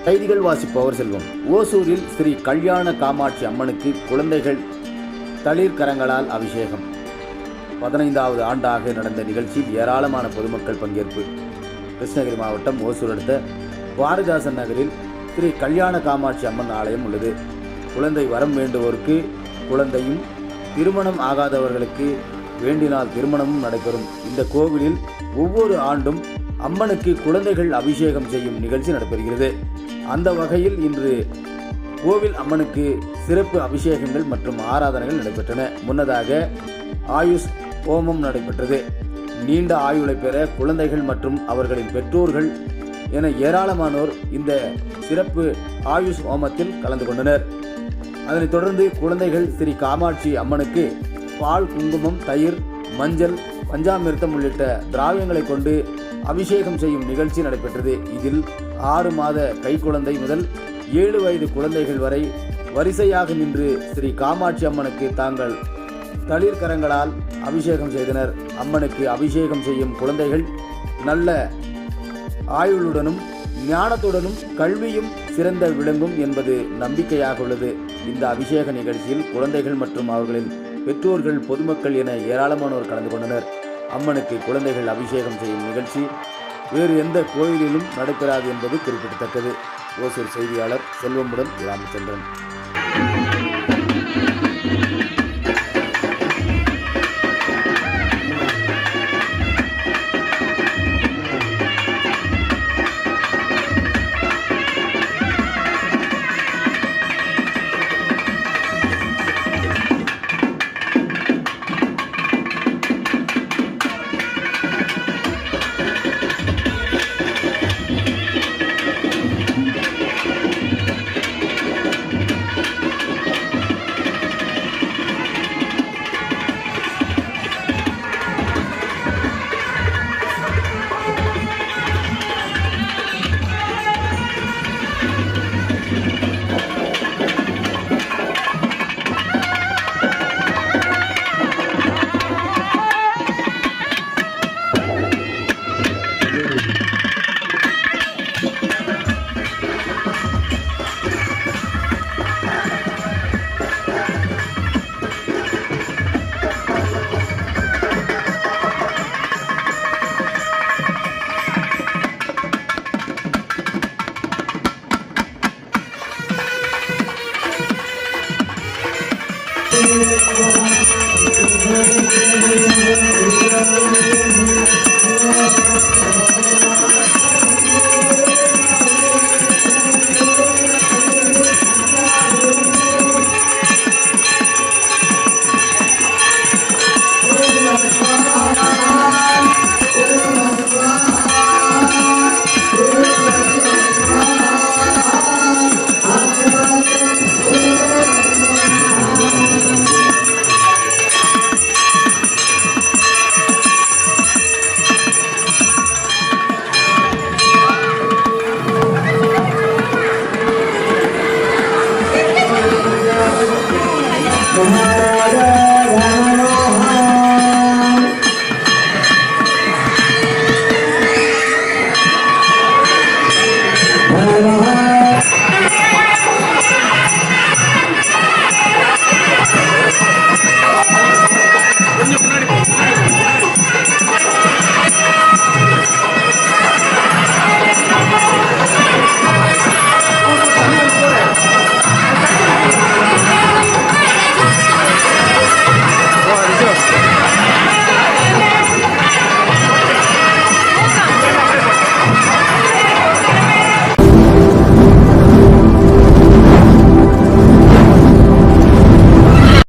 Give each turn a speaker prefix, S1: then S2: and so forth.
S1: செய்திகள் வாசிப்பவர் செல்வம். ஓசூரில் ஸ்ரீ கல்யாண காமாட்சி அம்மனுக்கு குழந்தைகள் தளிர் கரங்களால் அபிஷேகம். 15வது ஆண்டாக நடந்த நிகழ்ச்சியில் ஏராளமான பொதுமக்கள் பங்கேற்பு. கிருஷ்ணகிரி மாவட்டம் ஓசூர் அடுத்த பாரதிதாசன் நகரில் ஸ்ரீ கல்யாண காமாட்சி அம்மன் ஆலயம் உள்ளது. குழந்தை வரம் வேண்டுவோருக்கு குழந்தையும், திருமணம் ஆகாதவர்களுக்கு வேண்டினால் திருமணமும் நடைபெறும். இந்த கோவிலில் ஒவ்வொரு ஆண்டும் அம்மனுக்கு குழந்தைகள் அபிஷேகம் செய்யும் நிகழ்ச்சி நடைபெறுகிறது. அந்த வகையில் இன்று கோவில் அம்மனுக்கு சிறப்பு அபிஷேகங்கள் மற்றும் ஆராதனைகள் நடைபெற்றன. முன்னதாக ஆயுஷ் ஹோமம் நடைபெற்றது. நீண்ட ஆயுளை பெற குழந்தைகள் மற்றும் அவர்களின் பெற்றோர்கள் என ஏராளமானோர் இந்த சிறப்பு ஆயுஷ் ஹோமத்தில் கலந்து கொண்டனர். அதனைத் தொடர்ந்து குழந்தைகள் ஸ்ரீ காமாட்சி அம்மனுக்கு பால், குங்குமம், தயிர், மஞ்சள், பஞ்சாமிர்தம் உள்ளிட்ட திராவியங்களை கொண்டு அபிஷேகம் செய்யும் நிகழ்ச்சி நடைபெற்றது. இதில் 6 மாத கைக்குழந்தை முதல் 7 வயது குழந்தைகள் வரை வரிசையாக நின்று ஸ்ரீ காமாட்சி அம்மனுக்கு தாங்கள் தளிர் கரங்களால் அபிஷேகம் செய்தனர். அம்மனுக்கு அபிஷேகம் செய்யும் குழந்தைகள் நல்ல ஆயுளுடனும் ஞானத்துடனும் கல்வியும் சிறந்த விளங்கும் என்பது நம்பிக்கையாக உள்ளது. இந்த அபிஷேக நிகழ்ச்சியில் குழந்தைகள் மற்றும் அவர்களின் பெற்றோர்கள், பொதுமக்கள் என ஏராளமானோர் கலந்து கொண்டனர். அம்மனுக்கு குழந்தைகள் அபிஷேகம் செய்யும் நிகழ்ச்சி வேறு எந்த கோயிலிலும் நடைபெறாது என்பது குறிப்பிடத்தக்கது. ஓசூர் செய்தியாளர் செல்வமுடன் ராமச்சந்திரன்.
S2: Tomorrow